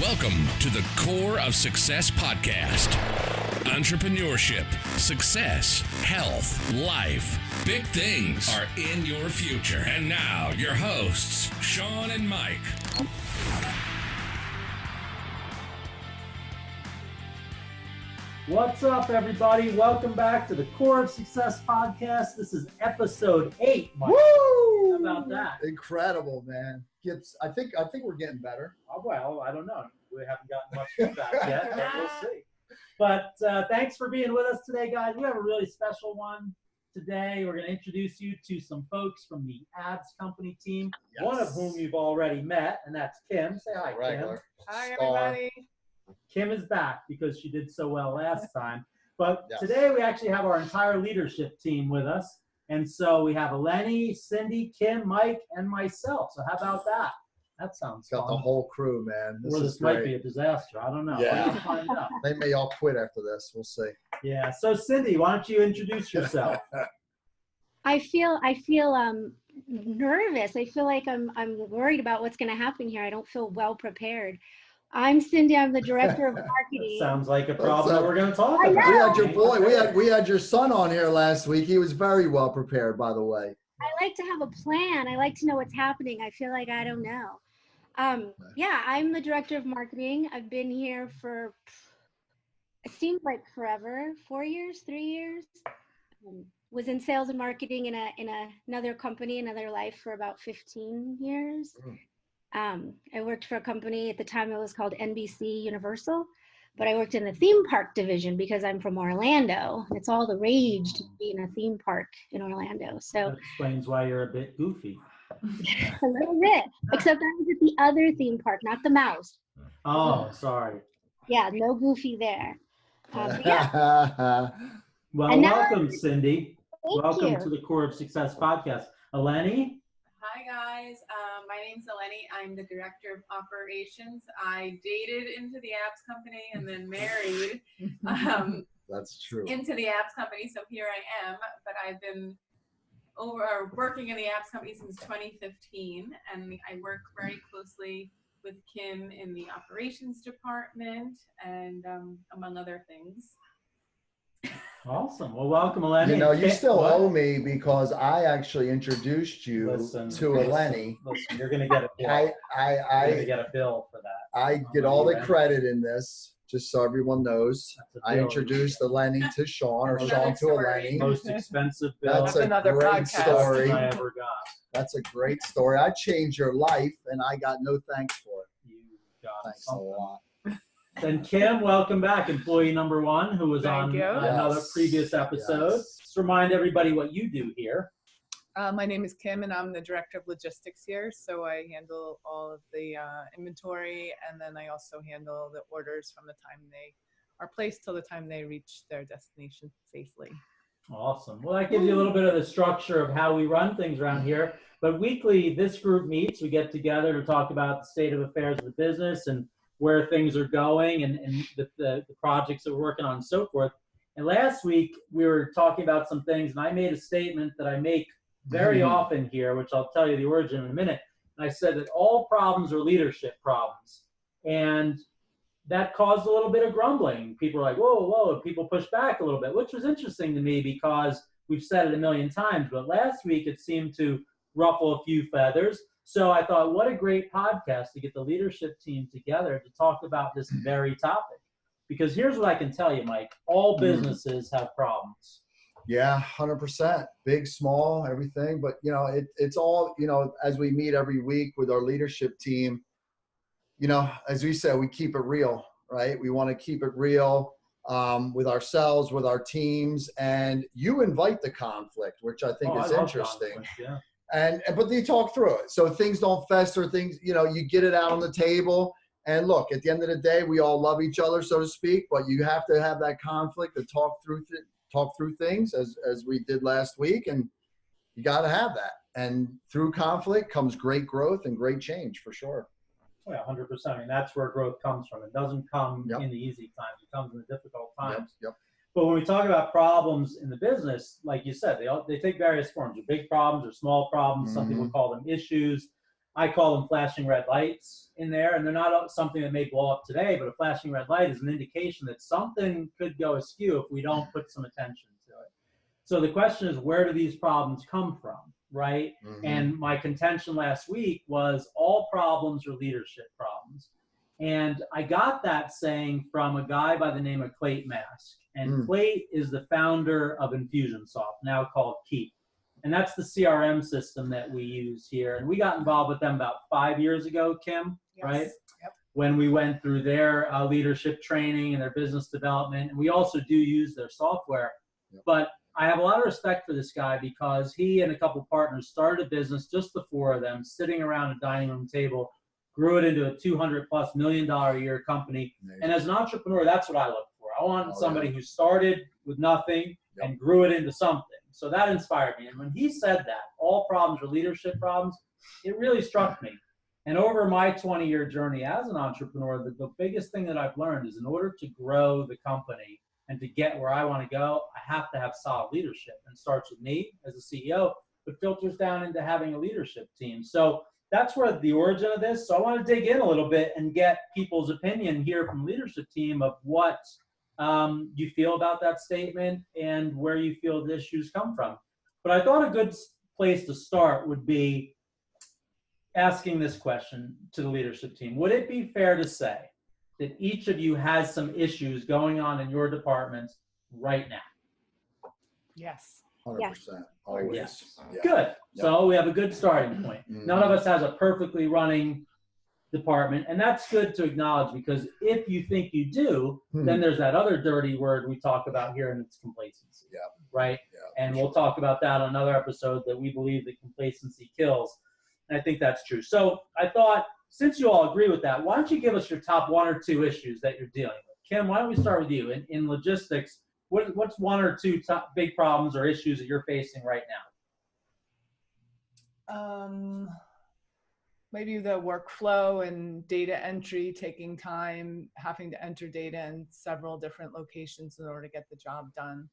Welcome to the Core of Success podcast. Entrepreneurship, success, health, life, big things are in your future. And now, your hosts, Sean and Mike. What's up, everybody? Welcome back to the Core of Success podcast. This is episode 8. Mike. Woo! How about that? Incredible, man. I think we're getting better. Oh, well, I don't know. We haven't gotten much feedback yet, but we'll see. But thanks for being with us today, guys. We have a really special one today. We're going to introduce you to some folks from the Abs Company team, Yes. one of whom you've already met, and that's Kim. Say hi, Regular. Kim. Hi, Star. everybody. Kim is back because she did so well last time. But Yes. today we actually have our entire leadership team with us. And so we have Eleni, Cindy, Kim, Mike, and myself. So how about that? That sounds Got the fun. whole crew, man. Or This this is might great. be a disaster. I don't know. Yeah. We'll find out. They may all quit after this. We'll see. Yeah. So Cindy, why don't you introduce yourself? I feel nervous. I feel like I'm worried about what's going to happen here. I don't feel well prepared. I'm Cindy. I'm the director of marketing. Sounds like a problem that we're going to talk I about. We had your boy. We had your son on here last week. He was very well prepared, by the way. I like to have a plan. I like to know what's happening. I feel like I don't know. Yeah, I'm the director of marketing. I've been here for, it seems like forever, 4 years, 3 years. Was in sales and marketing in another company, another life for about 15 years. I worked for a company at the time. It was called NBC Universal, but I worked in the theme park division because I'm from Orlando. It's all the rage to be in a theme park in Orlando. So That explains why you're a bit goofy. a little bit, except I was at the other theme park, not the mouse. Oh, sorry. Yeah, no goofy there. But yeah, Well, And now- welcome, Cindy. thank Welcome you. to the Core of Success podcast. Eleni? Hi, guys. My name's Eleni. I'm the director of operations. I dated into the Abs Company and then married That's true. into the Abs Company. So here I am. But I've been working in the Abs Company since 2015, and I work very closely with Kim in the operations department and among other things. Awesome. Well, welcome, Eleni. You know, And you Kim- still what? owe me because I actually introduced you Listen, to Eleni. Listen, you're going to get a bill. I You're going to I get a bill for that. I get all the credit in this, just so everyone knows. That's a I bill. introduced Eleni to Sean, or Another Sean to story. Eleni. Most expensive bill That's a another great podcast. story. I ever got. That's a great story. I changed your life, and I got no thanks for it. You got Thanks a something. lot. And Kim, welcome back, employee number 1, who was Thank on you. another Yes. previous episode. Yes. Just remind everybody what you do here. My name is Kim, and I'm the director of logistics here. So I handle all of the inventory, and then I also handle the orders from the time they are placed till the time they reach their destination safely. Awesome. Well, that gives you a little bit of the structure of how we run things around here. But weekly, this group meets. We get together to talk about the state of affairs of the business and where things are going and the projects that we're working on and so forth. And last week, we were talking about some things, and I made a statement that I make very often here, which I'll tell you the origin in a minute. And I said that all problems are leadership problems. And that caused a little bit of grumbling. People were like, whoa, whoa, and people pushed back a little bit, which was interesting to me because we've said it a million times. But last week, it seemed to ruffle a few feathers. So I thought, what a great podcast to get the leadership team together to talk about this very topic. Because here's what I can tell you, Mike. All businesses have problems. Yeah, 100%. Big, small, everything. But, you know, it's all, you know, as we meet every week with our leadership team, you know, as we said, we keep it real, right? We want to keep it real with ourselves, with our teams. And you invite the conflict, which I think Oh, is I love interesting. conflict, yeah. But you talk through it. So things don't fester, things, you know, you get it out on the table. And look, at the end of the day, we all love each other, so to speak, but you have to have that conflict to talk through things as we did last week. And you got to have that. And through conflict comes great growth and great change for sure. Oh, yeah, 100%. I mean, that's where growth comes from. It doesn't come Yep. in the easy times. It comes in the difficult times. Yep. But when we talk about problems in the business, like you said, they take various forms. They're big problems or small problems. Some people call them issues. I call them flashing red lights in there, and they're not something that may blow up today, but a flashing red light is an indication that something could go askew if we don't put some attention to it. So the question is, where do these problems come from, right? And my contention last week was all problems are leadership problems. And I got that saying from a guy by the name of Clayton Mask. And Clayton is the founder of Infusionsoft, now called Keep. And that's the CRM system that we use here. And we got involved with them about 5 years ago, Kim, right? Yep. When we went through their leadership training and their business development. And we also do use their software. Yep. But I have a lot of respect for this guy because he and a couple partners started a business, just the four of them, sitting around a dining room table, grew it into a $200+ million a year company. Amazing. And as an entrepreneur, that's what I look for. I want somebody who started with nothing and grew it into something. So that inspired me. And when he said that, all problems are leadership problems, it really struck me. And over my 20-year journey as an entrepreneur, the biggest thing that I've learned is in order to grow the company and to get where I want to go, I have to have solid leadership. And it starts with me as a CEO, but filters down into having a leadership team. So that's where the origin of this. So I want to dig in a little bit and get people's opinion here from the leadership team of what you feel about that statement and where you feel the issues come from. But I thought a good place to start would be asking this question to the leadership team. Would it be fair to say that each of you has some issues going on in your departments right now? Yes. 100%. Always. Yes. Yeah. Good. Yep. So we have a good starting point. None of us has a perfectly running department, and that's good to acknowledge, because if you think you do, then there's that other dirty word we talk about here, and it's complacency. Yeah. Right? Yeah, And we'll talk about that on another episode, that we believe that complacency kills. And I think that's true. So I thought, since you all agree with that, why don't you give us your top one or two issues that you're dealing with? Kim, why don't we start with you? In logistics, what's one or two top big problems or issues that you're facing right now? Maybe the workflow and data entry, taking time, having to enter data in several different locations in order to get the job done.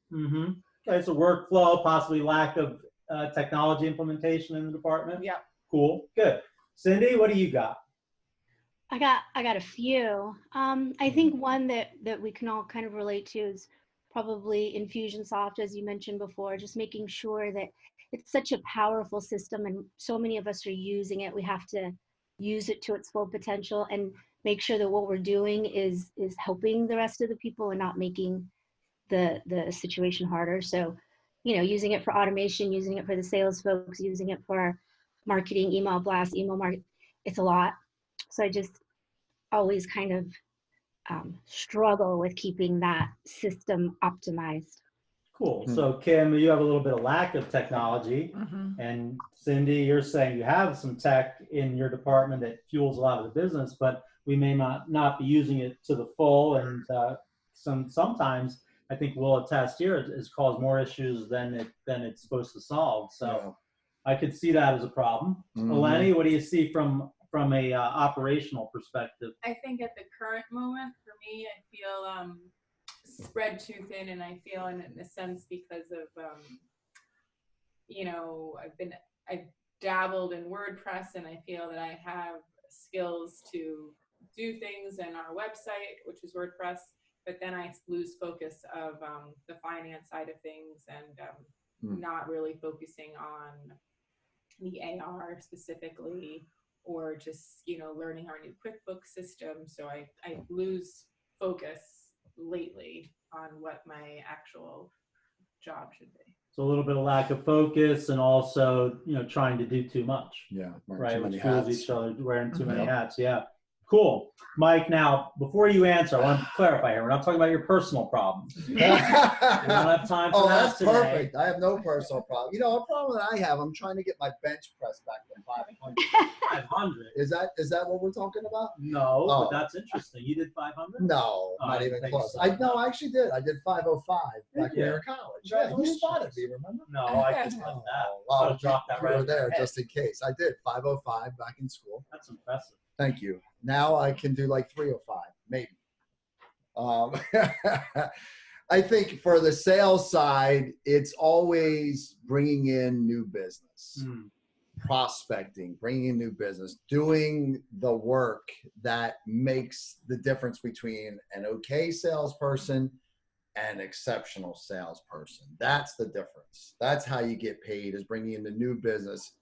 Okay, so workflow, possibly lack of technology implementation in the department. Yeah. Cool. Good. Cindy, what do you got? I got a few. I think one that we can all kind of relate to is probably Infusionsoft, as you mentioned before, just making sure that it's such a powerful system and so many of us are using it. We have to use it to its full potential and make sure that what we're doing is helping the rest of the people and not making the situation harder. So, using it for automation, using it for the sales folks, using it for marketing, email blasts, email market, it's a lot. So I just always kind of struggle with keeping that system optimized. Cool. So Kim, you have a little bit of lack of technology, and Cindy, you're saying you have some tech in your department that fuels a lot of the business, but we may not be using it to the full, and sometimes I think we'll attest here it's caused more issues than it's supposed to solve. So I could see that as a problem. Eleni, what do you see from a operational perspective? I think at the current moment, for me, I feel spread too thin, and I feel in a sense because of I've dabbled in WordPress, and I feel that I have skills to do things in our website, which is WordPress, but then I lose focus of the finance side of things, and not really focusing on the AR specifically, or just learning our new QuickBooks system. So I lose focus lately on what my actual job should be. So a little bit of lack of focus, and also trying to do too much. Yeah. Right, which fools each other, wearing too many hats. Yeah. Cool. Mike, now, before you answer, I want to clarify here. We're not talking about your personal problems. We don't have time for that today. Perfect. I have no personal problem. A problem that I have, I'm trying to get my bench press back to 500. 500? Is that what we're talking about? No, but that's interesting. You did 500? No, not even close. So. I actually did. I did 505 back when we were in college. Yeah, you spotted me, remember? No, I couldn't have that. Wow, Drop that you right were there there. just in case. I did 505 back in school. That's impressive. Thank you. Now I can do like 305, maybe. I think for the sales side, it's always bringing in new business. prospecting, bringing in new business, doing the work that makes the difference between an okay salesperson and exceptional salesperson. That's the difference. That's how you get paid, is bringing in the new business.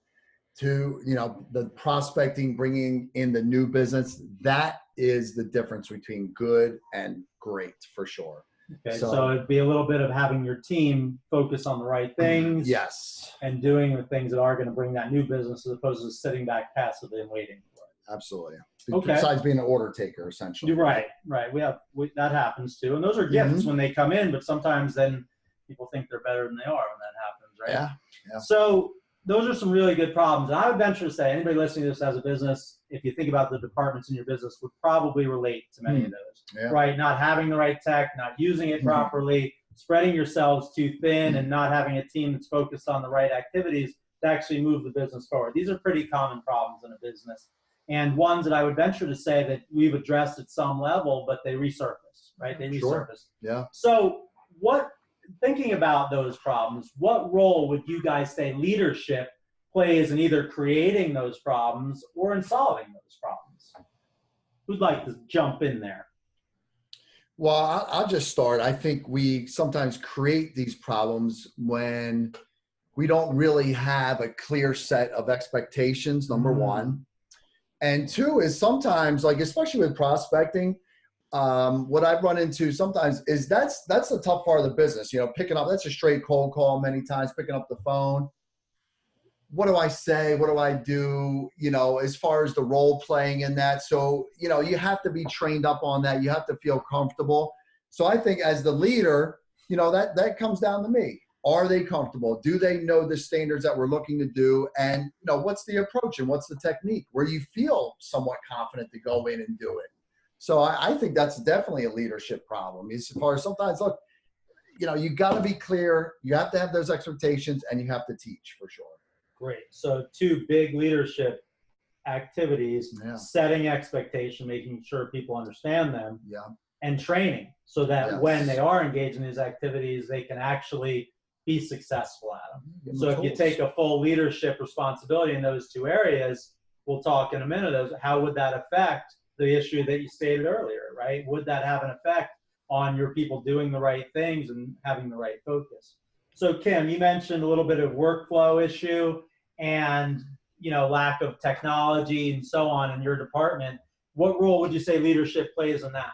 To, you know, the prospecting, bringing in the new business, that is the difference between good and great, for sure. Okay, so it'd be a little bit of having your team focus on the right things. Yes. And doing the things that are going to bring that new business, as opposed to sitting back passively and waiting for it. Absolutely. Okay. Besides being an order taker, essentially. You're right. That happens too. And those are gifts when they come in, but sometimes then people think they're better than they are when that happens, right? Yeah. So those are some really good problems. And I would venture to say anybody listening to this as a business, if you think about the departments in your business, would probably relate to many of those, right? Not having the right tech, not using it properly, spreading yourselves too thin, and not having a team that's focused on the right activities to actually move the business forward. These are pretty common problems in a business, and ones that I would venture to say that we've addressed at some level, but they resurface, right? They resurface. Sure. Yeah. So thinking about those problems, what role would you guys say leadership plays in either creating those problems or in solving those problems? Who'd like to jump in there? Well, I'll just start. I think we sometimes create these problems when we don't really have a clear set of expectations, number one. And two is sometimes, like, especially with prospecting, what I've run into sometimes is that's the tough part of the business. You know, picking up, that's a straight cold call many times, picking up the phone. What do I say? What do I do? You know, as far as the role playing in that. So, you know, you have to be trained up on that. You have to feel comfortable. So I think as the leader, you know, that comes down to me. Are they comfortable? Do they know the standards that we're looking to do? And, you know, what's the approach and what's the technique where you feel somewhat confident to go in and do it? So I think that's definitely a leadership problem. As far as sometimes, look, you know, you got to be clear. You have to have those expectations, and you have to teach, for sure. Great. So two big leadership activities: setting expectation, making sure people understand them, and training, so that when they are engaged in these activities, they can actually be successful at them. So if you take a full leadership responsibility in those two areas, we'll talk in a minute, how would that affect the issue that you stated earlier, right? Would that have an effect on your people doing the right things and having the right focus? So Kim, you mentioned a little bit of workflow issue and, you know, lack of technology and so on in your department. What role would you say leadership plays in that?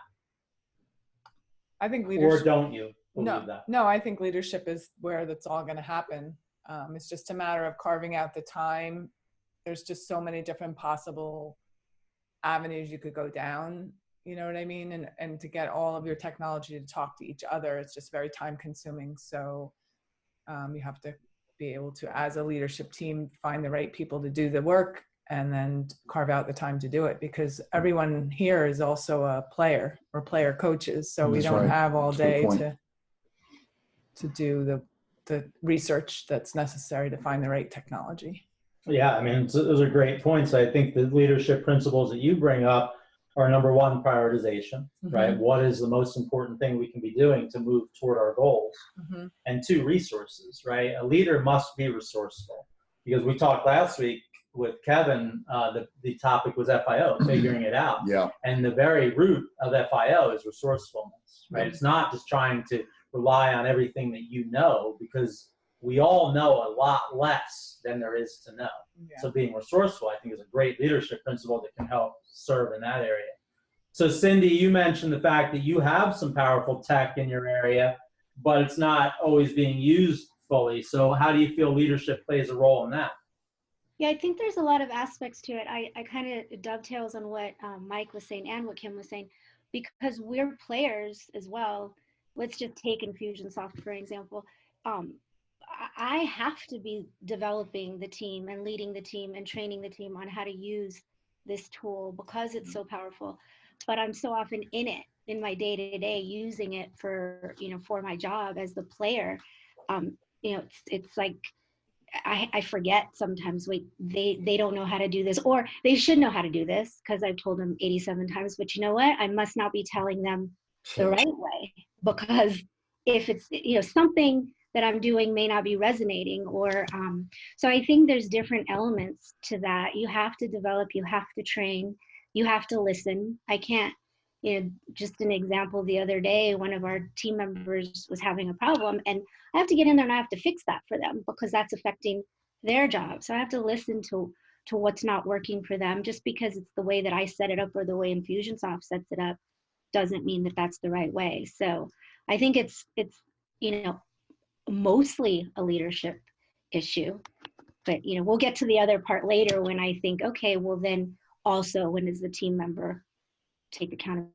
I think leadership. Or don't you believe that? No, I think leadership is where that's all going to happen. It's just a matter of carving out the time. There's just so many different possible avenues you could go down, you know what I mean? And to get all of your technology to talk to each other, it's just very time consuming. So you have to be able to, as a leadership team, find the right people to do the work and then carve out the time to do it, because everyone here is also a player or player coaches. So we don't have all day to do the research that's necessary to find the right technology. Yeah, I mean, those are great points. I think the leadership principles that you bring up are, number one, prioritization, right? What is the most important thing we can be doing to move toward our goals? And two, resources, right? A leader must be resourceful, because we talked last week with Kevin, the topic was FIO, figuring it out. And the very root of FIO is resourcefulness, right? It's not just trying to rely on everything that you know, because we all know a lot less than there is to know. So being resourceful, I think, is a great leadership principle that can help serve in that area. So Cindy, you mentioned the fact that you have some powerful tech in your area, but it's not always being used fully. So how do you feel leadership plays a role in that? Yeah, I think there's a lot of aspects to it. I kind of dovetails on what Mike was saying and what Kim was saying, because we're players as well. Let's just take Infusionsoft, for example. I have to be developing the team and leading the team and training the team on how to use this tool because it's so powerful. But I'm so often in it, in my day-to-day, using it for, you know, for my job as the player. You know, it's like I forget sometimes, wait, they don't know how to do this, or they should know how to do this because I've told them 87 times, but you know what? I must not be telling them the right way, because if it's, you know, something that I'm doing may not be resonating, or so I think there's different elements to that. You have to develop, you have to train, you have to listen. I can't, just an example, the other day, one of our team members was having a problem, and I have to get in there and I have to fix that for them because that's affecting their job. So I have to listen to what's not working for them. Just because it's the way that I set it up or the way Infusionsoft sets it up doesn't mean that that's the right way. So I think it's mostly a leadership issue, but we'll get to the other part later when I think, okay, well then also when does the team member take accountability?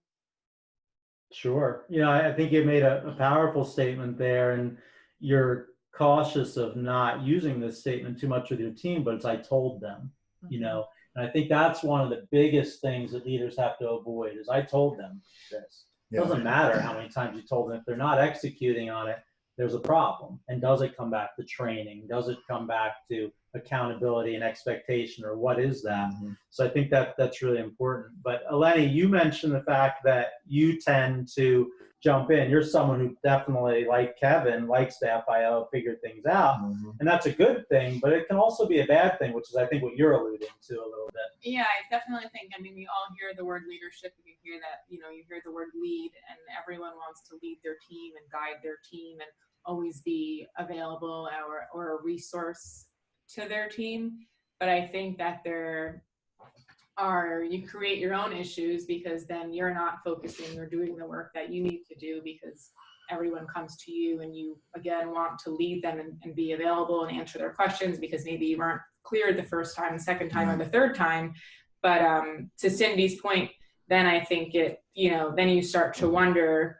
Sure. I think you made a powerful statement there, and you're cautious of not using this statement too much with your team, but it's I told them, and I think that's one of the biggest things that leaders have to avoid is I told them this. It doesn't matter how many times you told them. If they're not executing on it, there's a problem. And does it come back to training? Does it come back to accountability and expectation, or what is that? So I think that's really important. But Eleni, you mentioned the fact that you tend to jump in. You're someone who definitely, like Kevin, likes to FIO, figure things out. And that's a good thing, but it can also be a bad thing, which is I think what you're alluding to a little bit. Yeah, I definitely think, we all hear the word leadership, and you hear that, you hear the word lead, and everyone wants to lead their team and guide their team and always be available or a resource to their team. But I think that you create your own issues, because then you're not focusing or doing the work that you need to do, because everyone comes to you and you again want to lead them and be available and answer their questions, because maybe you weren't clear the first time, the second time, or the third time. But to Cindy's point, then I think then you start to wonder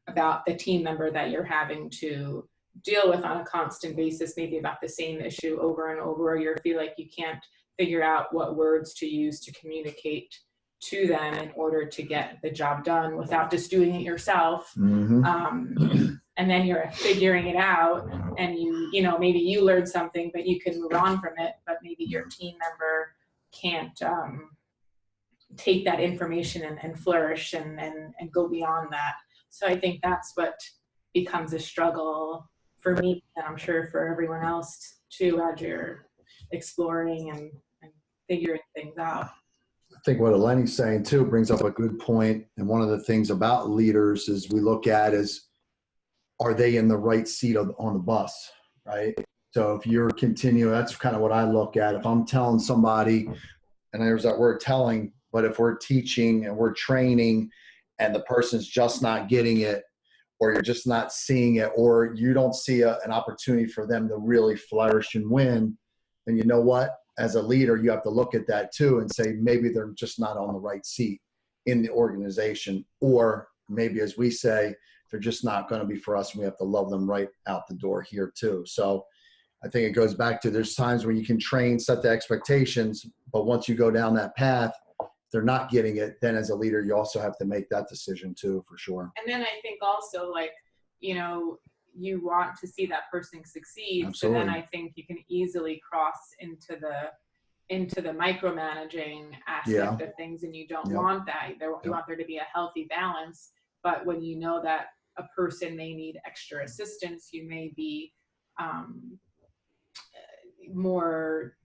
about the team member that you're having to deal with on a constant basis, maybe about the same issue over and over, or you feel like you can't figure out what words to use to communicate to them in order to get the job done without just doing it yourself. And then you're figuring it out, and maybe you learned something, but you can move on from it, but maybe your team member can't take that information and flourish and go beyond that. So I think that's what becomes a struggle for me, and I'm sure for everyone else too, as you're exploring and figuring things out. I think what Eleni's saying too brings up a good point. And one of the things about leaders is we look at is, are they in the right seat on the bus, right? So if you're continuing, that's kind of what I look at. If I'm telling somebody, and there's that word telling, but if we're teaching and we're training and the person's just not getting it, or you're just not seeing it, or you don't see an opportunity for them to really flourish and win, then you know what? As a leader, you have to look at that too and say, maybe they're just not on the right seat in the organization, or maybe, as we say, they're just not going to be for us, and we have to love them right out the door here too. So I think it goes back to, there's times where you can train, set the expectations, but once you go down that path, if they're not getting it, then as a leader, you also have to make that decision too, for sure. And then I think also, you want to see that person succeed. Absolutely. So then I think you can easily cross into the micromanaging aspect of things, and you don't want that. You want there to be a healthy balance. But when you know that a person may need extra assistance, you may be more,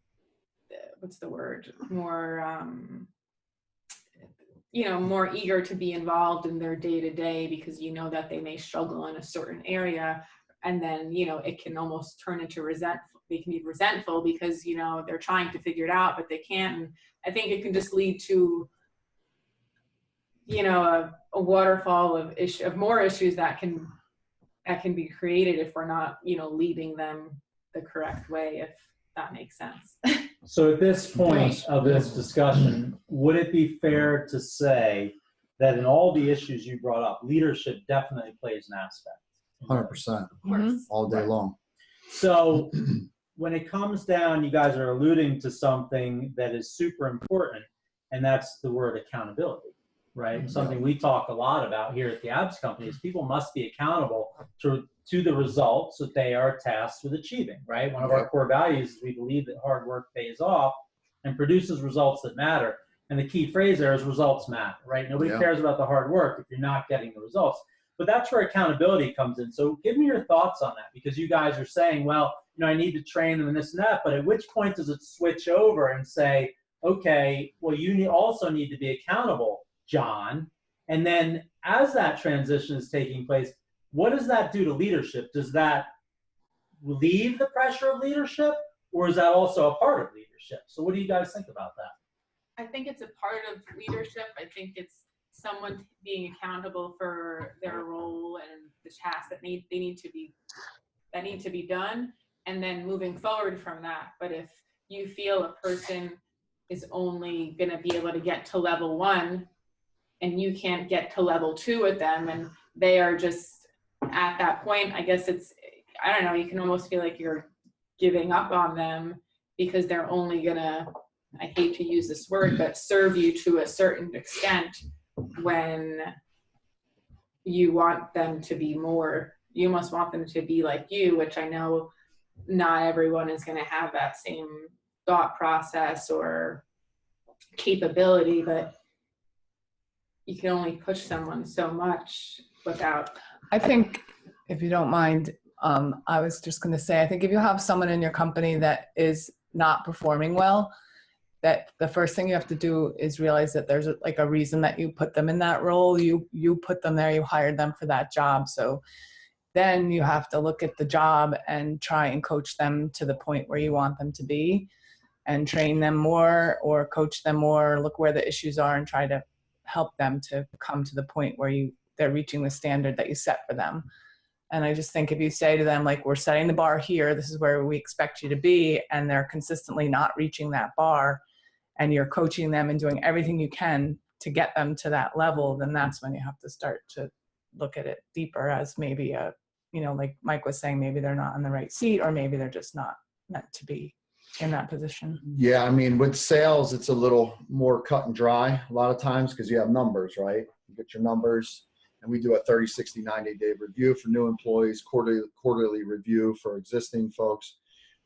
more eager to be involved in their day-to-day, because you know that they may struggle in a certain area, and then it can almost turn into resentful. They can be resentful because they're trying to figure it out, but they can't. And I think it can just lead to a waterfall of more issues that can be created if we're not leading them the correct way, if that makes sense. So at this point of this discussion, would it be fair to say that in all the issues you brought up, leadership definitely plays an aspect? 100%. Of course. All day long. So when it comes down, you guys are alluding to something that is super important, and that's the word accountability, right? Something we talk a lot about here at the Abs Company is people must be accountable to the results that they are tasked with achieving, right? One of our core values is we believe that hard work pays off and produces results that matter. And the key phrase there is results matter, right? Nobody cares about the hard work if you're not getting the results. But that's where accountability comes in. So give me your thoughts on that, because you guys are saying, well, I need to train them and this and that, but at which point does it switch over and say, okay, well, you also need to be accountable, John. And then as that transition is taking place, what does that do to leadership? Does that relieve the pressure of leadership, or is that also a part of leadership? So what do you guys think about that? I think it's a part of leadership. I think it's someone being accountable for their role and the tasks that need to be done, and then moving forward from that. But if you feel a person is only going to be able to get to level 1 and you can't get to level 2 with them, and they are just at that point, I guess I don't know, you can almost feel like you're giving up on them because they're only gonna, I hate to use this word, but serve you to a certain extent, when you want them to be more, you almost want them to be like you, which I know not everyone is going to have that same thought process or capability, but you can only push someone so much without. I think, if you don't mind, I was just going to say, I think if you have someone in your company that is not performing well, that the first thing you have to do is realize that there's a reason that you put them in that role. You put them there, you hired them for that job. So then you have to look at the job and try and coach them to the point where you want them to be, and train them more or coach them more, look where the issues are and try to help them to come to the point where they're reaching the standard that you set for them. And I just think if you say to them, we're setting the bar here, this is where we expect you to be, and they're consistently not reaching that bar, and you're coaching them and doing everything you can to get them to that level, then that's when you have to start to look at it deeper as maybe like Mike was saying, maybe they're not in the right seat, or maybe they're just not meant to be in that position. Yeah, I mean, with sales, it's a little more cut and dry a lot of times because you have numbers, right? You get your numbers, and we do a 30, 60, 90-day review for new employees, quarterly review for existing folks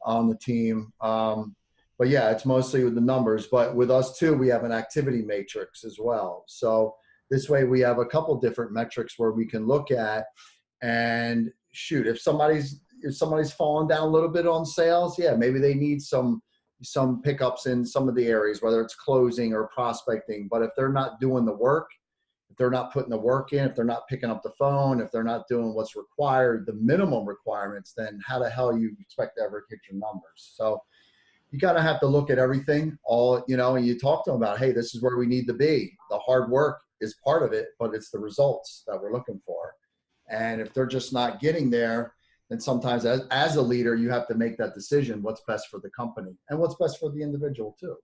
on the team. But yeah, it's mostly with the numbers. But with us too, we have an activity matrix as well. So this way we have a couple different metrics where we can look at, and shoot, if somebody's fallen down a little bit on sales, yeah, maybe they need some pickups in some of the areas, whether it's closing or prospecting. But if they're not doing the work, if they're not putting the work in, if they're not picking up the phone, if they're not doing what's required, the minimum requirements, then how the hell you expect to ever hit your numbers? So you gotta have to look at everything, and you talk to them about, hey, this is where we need to be. The hard work is part of it, but it's the results that we're looking for. And if they're just not getting there, then sometimes as a leader, you have to make that decision, what's best for the company and what's best for the individual too.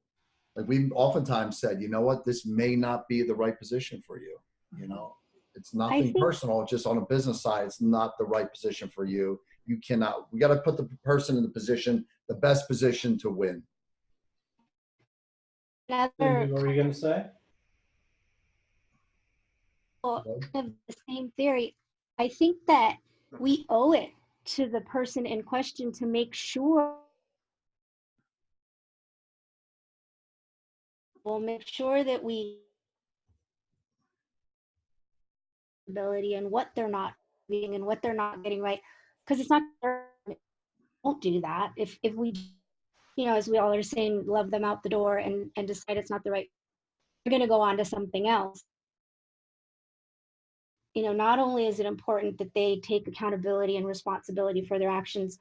Like we've oftentimes said, you know what, this may not be the right position for you. It's nothing personal, just on a business side, it's not the right position for you. We got to put the person in the best position to win. What were you going to say? Well, kind of the same theory. I think that we owe it to the person in question to make sure that we ability and what they're not doing and what they're not getting right, because it's not won't do that if we as we all are saying, love them out the door and decide it's not the right, we're going to go on to something else. Not only is it important that they take accountability and responsibility for their actions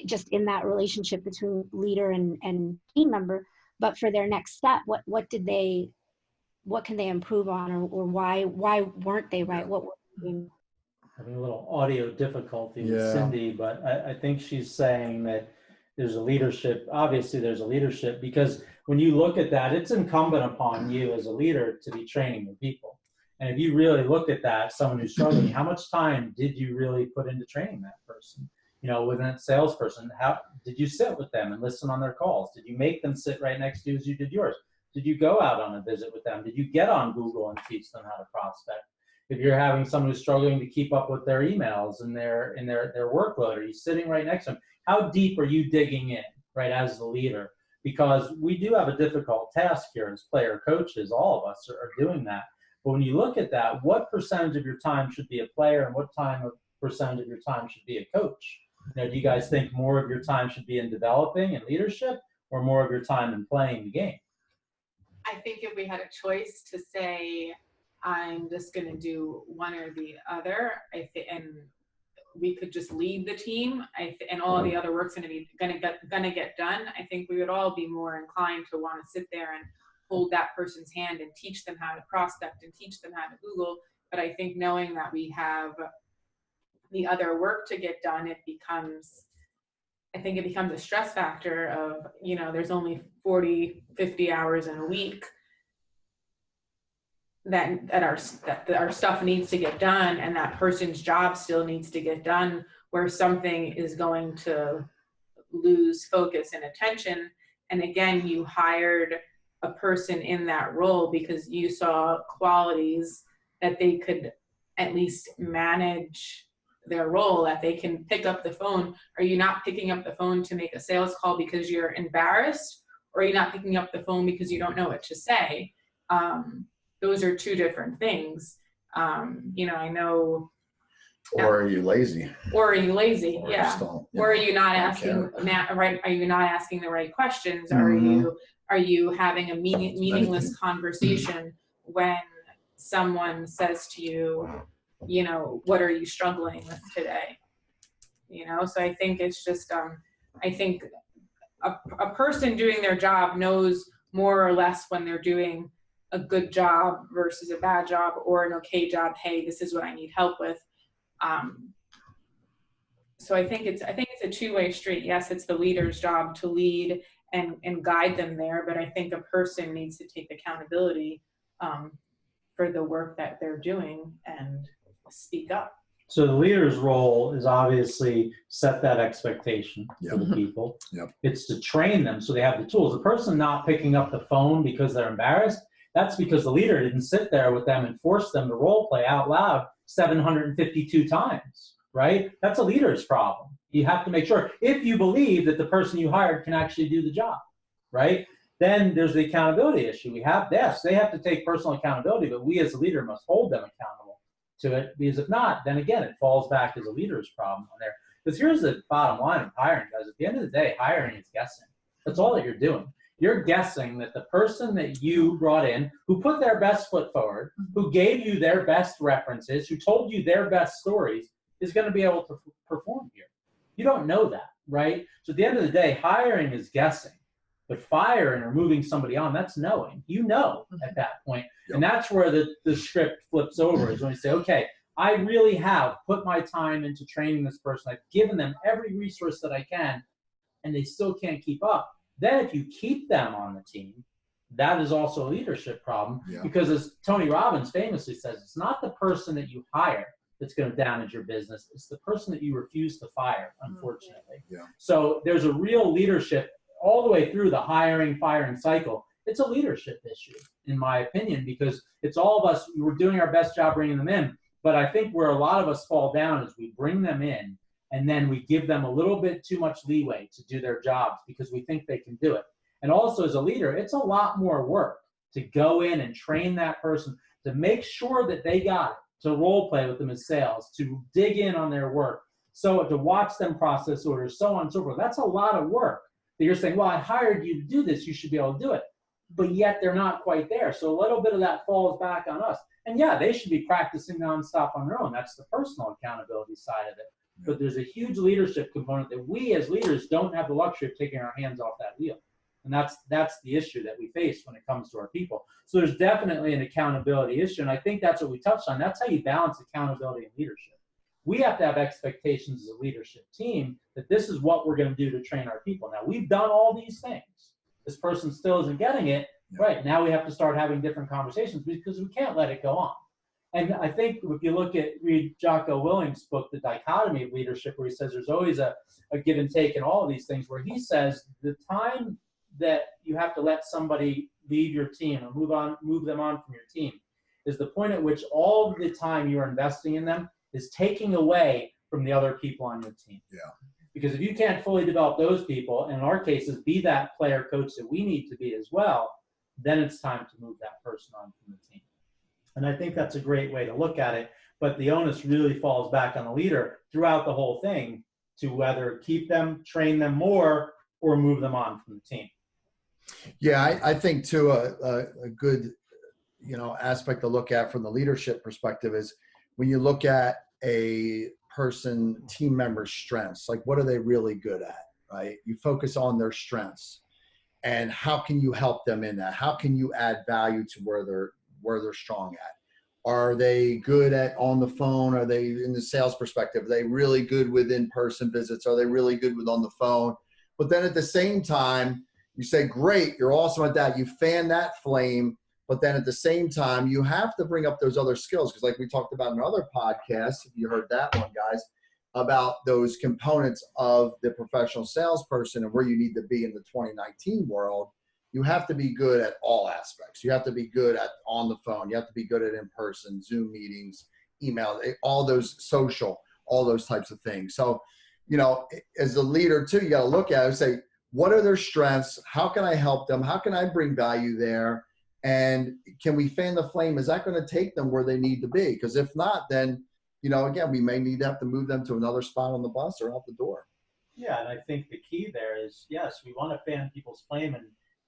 just in that relationship between leader and team member, but for their next step, what can they improve on, or why weren't they right? What were they doing? Having a little audio difficulty with Cindy, but I think she's saying that there's a leadership, because when you look at that, it's incumbent upon you as a leader to be training your people. And if you really look at that, someone who's struggling, how much time did you really put into training that person? With that salesperson, how did you sit with them and listen on their calls? Did you make them sit right next to you as you did yours? Did you go out on a visit with them? Did you get on Google and teach them how to prospect? If you're having someone who's struggling to keep up with their emails and their workload, are you sitting right next to them? How deep are you digging in, right, as the leader? Because we do have a difficult task here as player coaches. All of us are doing that. But when you look at that, what percentage of your time should be a player and what percentage of your time should be a coach? You know, do you guys think more of your time should be in developing and leadership or more of your time in playing the game? I think if we had a choice to say, I'm just going to do one or the other, and we could just lead the team, and all the other work's going to get done, I think we would all be more inclined to want to sit there and hold that person's hand and teach them how to prospect and teach them how to Google. But I think knowing that we have the other work to get done, it becomes a stress factor of, you know, there's only 40, 50 hours in a week that our stuff needs to get done, and that person's job still needs to get done, where something is going to lose focus and attention. And again, you hired a person in that role because you saw qualities that they could at least manage their role, that they can pick up the phone. Are you not picking up the phone to make a sales call because you're embarrassed, or are you not picking up the phone because you don't know what to say? Those are two different things. You know, I know. Or are you lazy? Or are you lazy? Or Yeah. Or are you not asking right? Are you not asking the right questions? Are you having a meaningless conversation when someone says to you, you know, what are you struggling with today? You know, so I think it's just, I think a person doing their job knows more or less when they're doing a good job versus a bad job or an okay job. Hey, this is what I need help with. So I think it's a two-way street. Yes, it's the leader's job to lead and guide them there, but I think a person needs to take accountability for the work that they're doing and speak up. So the leader's role is obviously set that expectation for the people. It's to train them so they have the tools. The person not picking up the phone because they're embarrassed, that's because the leader didn't sit there with them and force them to role play out loud 752 times, right? That's a leader's problem. You have to make sure, if you believe that the person you hired can actually do the job, right? Then there's the accountability issue. They have to take personal accountability, but we as a leader must hold them accountable to it, because if not, then again, it falls back as a leader's problem on there. Because here's the bottom line of hiring, guys. At the end of the day, hiring is guessing. That's all that you're doing. You're guessing that the person that you brought in, who put their best foot forward, who gave you their best references, who told you their best stories, is going to be able to perform here. You don't know that, right? So at the end of the day, hiring is guessing. But firing or moving somebody on, that's knowing. You know at that point. And that's where the script flips over, is when you say, okay, I really have put my time into training this person. I've given them every resource that I can, and they still can't keep up. Then if you keep them on the team, that is also a leadership problem. Because as Tony Robbins famously says, it's not the person that you hire that's going to damage your business. It's the person that you refuse to fire, unfortunately. So there's a real leadership all the way through the hiring, firing cycle. It's a leadership issue, in my opinion, because it's all of us. We're doing our best job bringing them in. But I think where a lot of us fall down is we bring them in and then we give them a little bit too much leeway to do their jobs because we think they can do it. And also as a leader, it's a lot more work to go in and train that person, to make sure that they got it, to role play with them as sales, to dig in on their work, so to watch them process orders, so on and so forth. That's a lot of work. That you're saying, well, I hired you to do this, you should be able to do it. But yet they're not quite there. So a little bit of that falls back on us. And yeah, they should be practicing nonstop on their own. That's the personal accountability side of it. But there's a huge leadership component that we as leaders don't have the luxury of taking our hands off that wheel. And that's the issue that we face when it comes to our people. So there's definitely an accountability issue. And I think that's what we touched on. That's how you balance accountability and leadership. We have to have expectations as a leadership team that this is what we're going to do to train our people. Now, we've done all these things. This person still isn't getting it. Right, now we have to start having different conversations because we can't let it go on. And I think if you read Jocko Willink's book, The Dichotomy of Leadership, where he says there's always a give and take in all of these things, where he says the time that you have to let somebody leave your team or move them on from your team is the point at which all the time you're investing in them is taking away from the other people on your team. Because if you can't fully develop those people, and in our cases, be that player coach that we need to be as well, then it's time to move that person on from the team. And I think that's a great way to look at it. But the onus really falls back on the leader throughout the whole thing to whether keep them, train them more, or move them on from the team. Yeah, I think too, a good, aspect to look at from the leadership perspective is when you look at a team member's strengths, like what are they really good at, right? You focus on their strengths and how can you help them in that? How can you add value to where they're strong at? Are they good at on the phone? Are they in the sales perspective? Are they really good with in-person visits? Are they really good with on the phone? But then at the same time, you say, great, you're awesome at that. You fan that flame. But then at the same time, you have to bring up those other skills. Because like we talked about in other podcasts, if you heard that one, guys, about those components of the professional salesperson and where you need to be in the 2019 world, you have to be good at all aspects. You have to be good at on the phone. You have to be good at in-person, Zoom meetings, email, all those social, all those types of things. So, as a leader too, you got to look at it and say, what are their strengths? How can I help them? How can I bring value there? And can we fan the flame? Is that going to take them where they need to be? Because if not, then, again, we may need to have to move them to another spot on the bus or out the door. Yeah, and I think the key there is, yes, we want to fan people's flame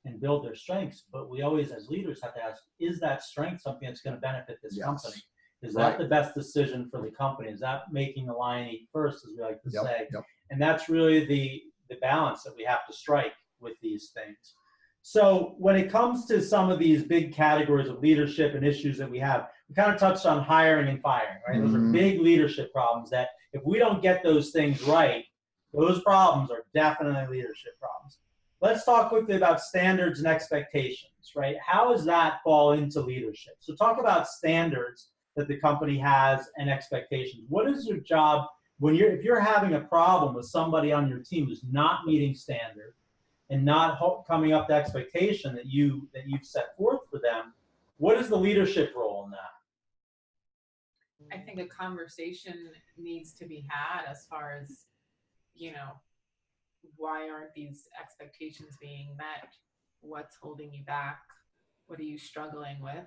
and build their strengths, but we always, as leaders, have to ask, is that strength something that's going to benefit this company? Is that the best decision for the company? Is that making the lion eat first, as we like to say? Yep. And that's really the balance that we have to strike with these things. So when it comes to some of these big categories of leadership and issues that we have, we kind of touched on hiring and firing, right? Those are big leadership problems that if we don't get those things right, those problems are definitely leadership problems. Let's talk quickly about standards and expectations, right? How does that fall into leadership? So talk about standards that the company has and expectations. What is your job if you're having a problem with somebody on your team who's not meeting standard and not coming up to expectation that you've set forth for them? What is the leadership role in that? I think a conversation needs to be had as far as, why aren't these expectations being met? What's holding you back? What are you struggling with?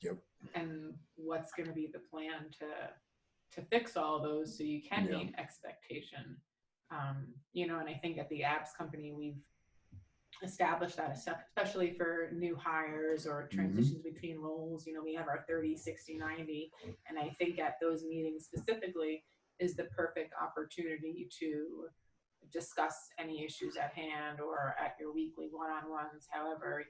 Yep. And what's going to be the plan to fix all those so you can meet expectation? And I think at the apps company, we've established that, especially for new hires or transitions between roles. We have our 30, 60, 90. And I think at those meetings specifically is the perfect opportunity to discuss any issues at hand, or at your weekly one-on-ones, however,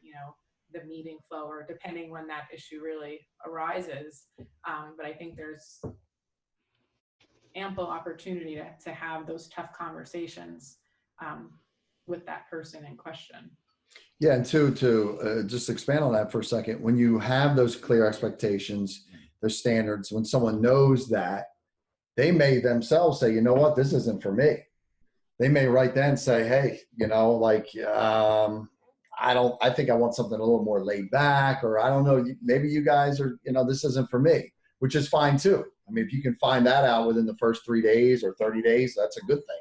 the meeting flow, or depending when that issue really arises. But I think there's ample opportunity to have those tough conversations with that person in question. Yeah, and to just expand on that for a second, when you have those clear expectations, those standards, when someone knows that, they may themselves say, you know what, this isn't for me. They may right then say, hey, I think I want something a little more laid back, or I don't know, maybe you guys are, this isn't for me, which is fine too. I mean, if you can find that out within the first 3 days or 30 days, that's a good thing,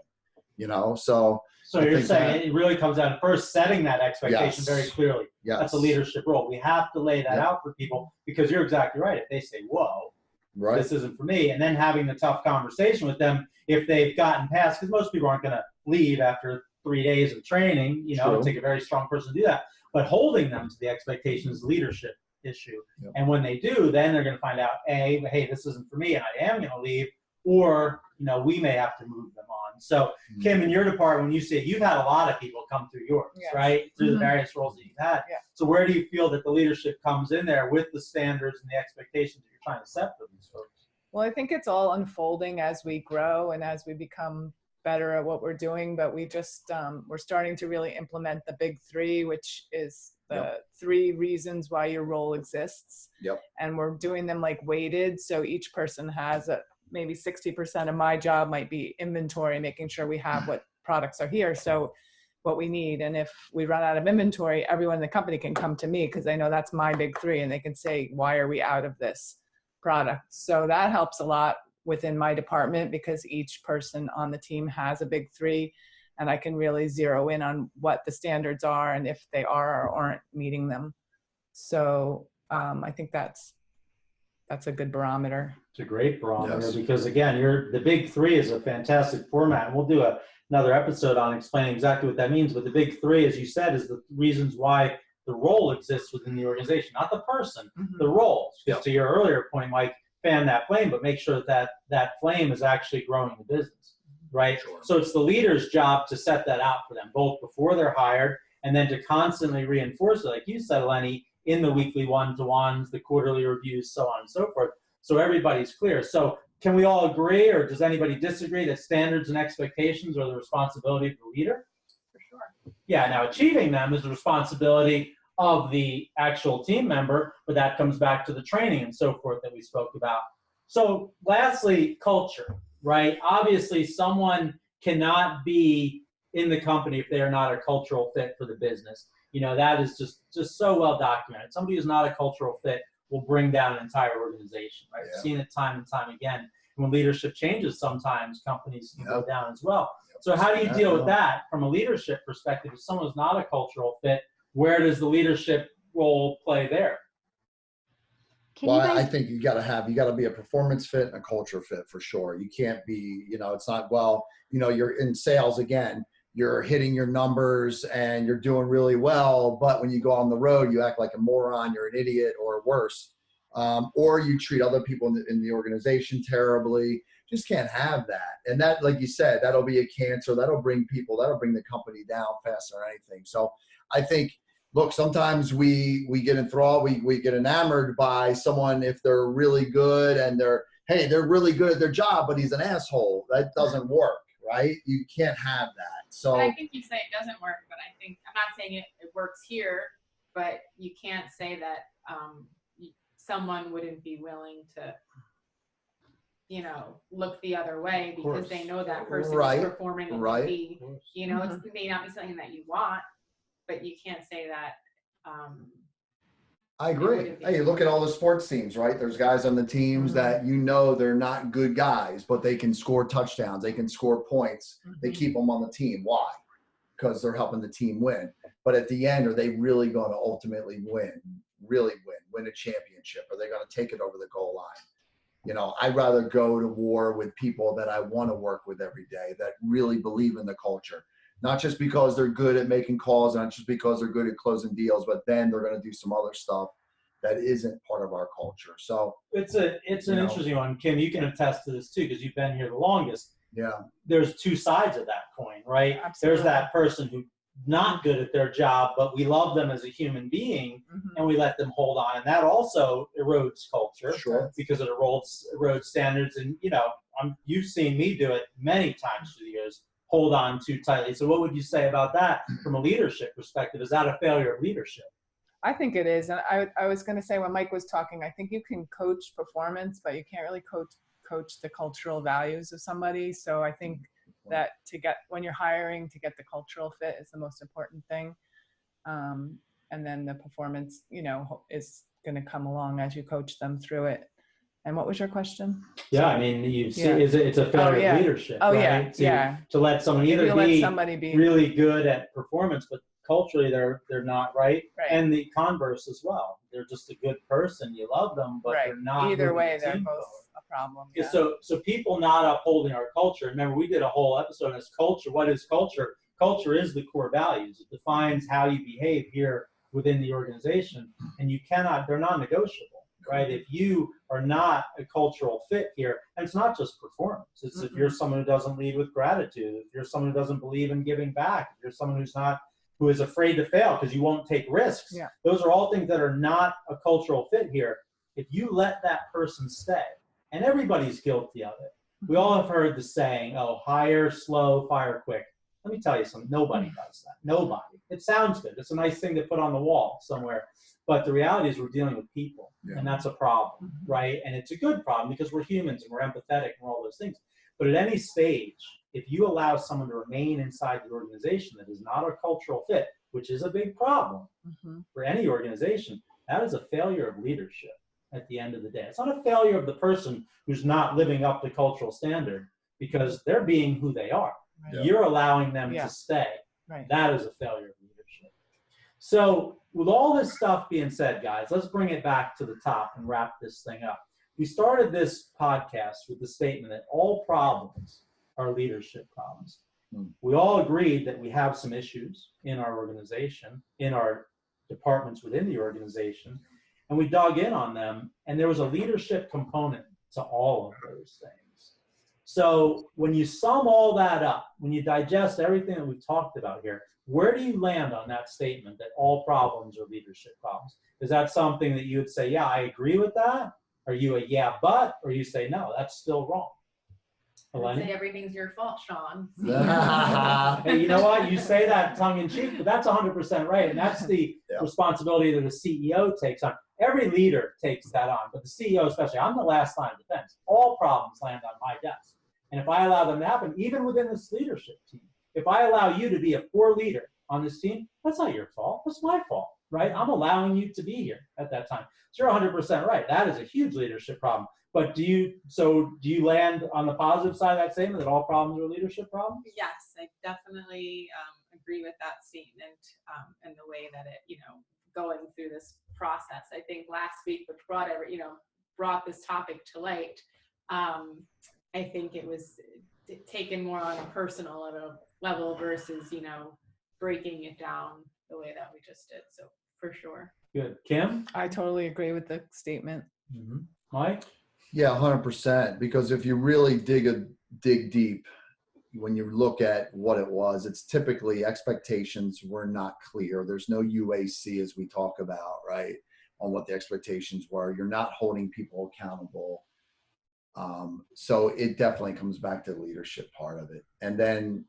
So you're saying it really comes down to first setting that expectation very clearly. Yes. That's a leadership role. We have to lay that out for people, because you're exactly right. If they say, whoa, this isn't for me, and then having the tough conversation with them if they've gotten past, because most people aren't going to leave after 3 days of training, it'll take a very strong person to do that. But holding them to the expectations is a leadership issue. Yep. And when they do, then they're going to find out, hey, this isn't for me and I am going to leave, or, we may have to move them on. So Kim, in your department, when you say you've had a lot of people come through yours, right? Through the various roles that you've had. Yeah. So where do you feel that the leadership comes in there with the standards and the expectations that you're trying to set for these folks? Well, I think it's all unfolding as we grow and as we become better at what we're doing, but we just, we're starting to really implement the big 3, which is the 3 reasons why your role exists. Yep. And we're doing them like weighted. So each person has maybe 60% of my job might be inventory, making sure we have what products are here. So what we need. And if we run out of inventory, everyone in the company can come to me, because I know that's my big 3, and they can say, why are we out of this product? So that helps a lot within my department, because each person on the team has a big 3, and I can really zero in on what the standards are and if they are or aren't meeting them. So I think that's that's a good barometer. It's a great barometer Yes. because, again, the big three is a fantastic format. And we'll do another episode on explaining exactly what that means. But the big three, as you said, is the reasons why the role exists within the organization, not the person, the roles. Because to your earlier point, Mike, fan that flame, but make sure that flame is actually growing the business, right? Sure. So it's the leader's job to set that out for them, both before they're hired and then to constantly reinforce it, like you said, Lenny, in the weekly one-to-ones, the quarterly reviews, so on and so forth, so everybody's clear. So can we all agree, or does anybody disagree, that standards and expectations are the responsibility of the leader? For sure. Yeah, now achieving them is the responsibility of the actual team member, but that comes back to the training and so forth that we spoke about. So lastly, culture, right? Obviously, someone cannot be in the company if they are not a cultural fit for the business. You know, that is just so well documented. Somebody who's not a cultural fit will bring down an entire organization, right? Yeah. We've seen it time and time again. When leadership changes, sometimes companies can go down as well. So how do you deal with that from a leadership perspective? If someone's not a cultural fit, where does the leadership role play there? I think you got to be a performance fit and a culture fit for sure. You can't be, it's not, you're in sales again, you're hitting your numbers and you're doing really well, but when you go on the road, you act like a moron, you're an idiot or worse. Or you treat other people in the organization terribly. Just can't have that. And that, like you said, that'll be a cancer. That'll bring the company down faster than anything. So I think, look, sometimes we get enthralled, we get enamored by someone if they're really good and they're really good at their job, but he's an asshole. That doesn't work, right? You can't have that. So but I think you say it doesn't work, but I think, I'm not saying it works here, but you can't say that someone wouldn't be willing to, look the other way because they know that person is performing and maybe, it may not be something that you want, but you can't say that. I agree. Hey, you look at all the sports teams, right? There's guys on the teams that they're not good guys, but they can score touchdowns. They can score points. They keep them on the team. Why? Because they're helping the team win. But at the end, are they really going to ultimately win a championship? Are they going to take it over the goal line? I'd rather go to war with people that I want to work with every day that really believe in the culture. Not just because they're good at making calls, not just because they're good at closing deals, but then they're going to do some other stuff that isn't part of our culture. So it's an interesting one. Kim, you can attest to this too, because you've been here the longest. Yeah. There's two sides of that coin, right? Absolutely. There's that person who's not good at their job, but we love them as a human being and we let them hold on. And that also erodes culture because it erodes standards. And, you've seen me do it many times through the years. Hold on too tightly. So what would you say about that from a leadership perspective? Is that a failure of leadership? I think it is. And I was going to say, when Mike was talking, I think you can coach performance, but you can't really coach the cultural values of somebody. So I think that when you're hiring, to get the cultural fit is the most important thing. And then the performance, is going to come along as you coach them through it. And what was your question? Yeah, I mean, you see, it's a failure of leadership. Oh, right? yeah. To let someone either be really good at performance, but culturally they're not right. And the converse as well. They're just a good person. You love them, but they're not. Either way, they're both a problem. Yeah. So people not upholding our culture. Remember, we did a whole episode on this culture. What is culture? Culture is the core values. It defines how you behave here within the organization, and they're non-negotiable. Right? If you are not a cultural fit here, and it's not just performance. It's if you're someone who doesn't lead with gratitude, if you're someone who doesn't believe in giving back, if you're someone who is afraid to fail because you won't take risks. Yeah. Those are all things that are not a cultural fit here. If you let that person stay, and everybody's guilty of it. We all have heard the saying, hire slow, fire quick. Let me tell you something. Nobody does that. Nobody. It sounds good. It's a nice thing to put on the wall somewhere. But the reality is we're dealing with people, and that's a problem, right? And it's a good problem because we're humans and we're empathetic and we're all those things. But at any stage, if you allow someone to remain inside the organization that is not a cultural fit, which is a big problem for any organization, that is a failure of leadership at the end of the day. It's not a failure of the person who's not living up to cultural standard because they're being who they are. Right. You're allowing them to stay. Right. That is a failure of leadership. So with all this stuff being said, guys, let's bring it back to the top and wrap this thing up. we started this podcast with the statement that all problems are leadership problems. We all agreed that we have some issues in our organization, in our departments within the organization, and we dug in on them, and there was a leadership component to all of those things. So when you sum all that up, when you digest everything that we've talked about here, where do you land on that statement that all problems are leadership problems? Is that something that you would say, yeah, I agree with that? Are you a yeah, but, or you say, no, that's still wrong? I would say everything's your fault, Sean. Hey, you know what? You say that tongue in cheek, but that's 100% right. And that's the responsibility that a CEO takes on. Every leader takes that on, but the CEO especially. I'm the last line of defense. All problems land on my desk. And if I allow them to happen, even within this leadership team, if I allow you to be a poor leader on this team, that's not your fault. That's my fault, right? I'm allowing you to be here at that time. So you're 100% right. That is a huge leadership problem. But do you land on the positive side of that statement that all problems are leadership problems? Yes, I definitely agree with that statement and the way that it, going through this process. I think last week, which brought this topic to light, I think it was taken more on a personal level versus, breaking it down the way that we just did. So for sure. Good. Kim? I totally agree with the statement. Mm-hmm. Mike? Yeah, 100%. Because if you really dig deep, when you look at what it was, it's typically expectations were not clear. There's no UAC as we talk about, right, on what the expectations were. You're not holding people accountable. So it definitely comes back to the leadership part of it. And then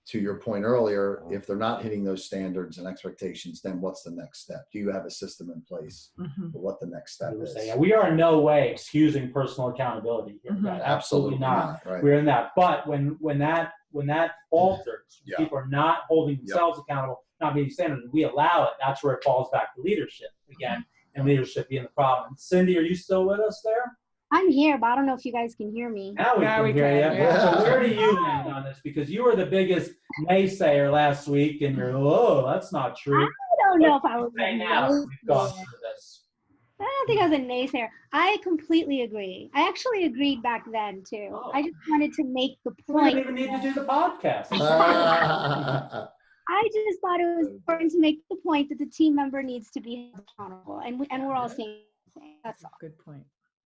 to your point earlier, if they're not hitting those standards and expectations, then what's the next step? Do you have a system in place for what the next step is? Yeah, we are in no way excusing personal accountability here. Guys. Absolutely not. Right. We're in that. But when that falters, people are not holding themselves accountable, not meeting standards, we allow it. That's where it falls back to leadership again, and leadership being the problem. Cindy, are you still with us there? I'm here, but I don't know if you guys can hear me. Now we can hear you. Yeah. So where do you land on this? Because you were the biggest naysayer last week, and you're, that's not true. I don't know if I was a now we've gone through this. I don't think I was a naysayer. I completely agree. I actually agreed back then, too. Oh. I just wanted to make the We point. didn't even need to do the podcast. I just thought it was important to make the point that the team member needs to be accountable, and we're all saying the same. That's all. Good point.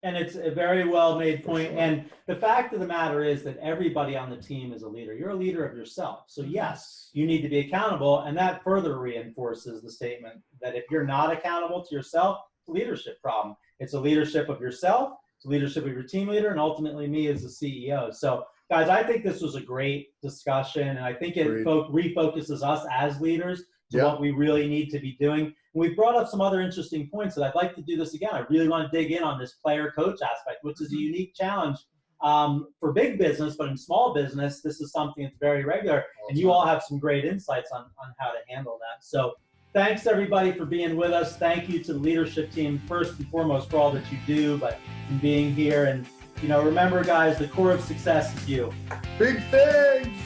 And it's a very well made point. And the fact of the matter is that everybody on the team is a leader. You're a leader of yourself. So yes, you need to be accountable. And that further reinforces the statement that if you're not accountable to yourself, it's a leadership problem. It's a leadership of yourself, it's a leadership of your team leader, and ultimately me as the CEO. So guys, I think this was a great discussion. And I think it refocuses us as leaders to what we really need to be doing. And we brought up some other interesting points that I'd like to do this again. I really want to dig in on this player coach aspect, which is a unique challenge for big business, but in small business, this is something that's very regular. And you all have some great insights on how to handle that. So thanks everybody for being with us. Thank you to the leadership team, first and foremost, for all that you do, but in being here. And remember guys, the core of success is you. Big things.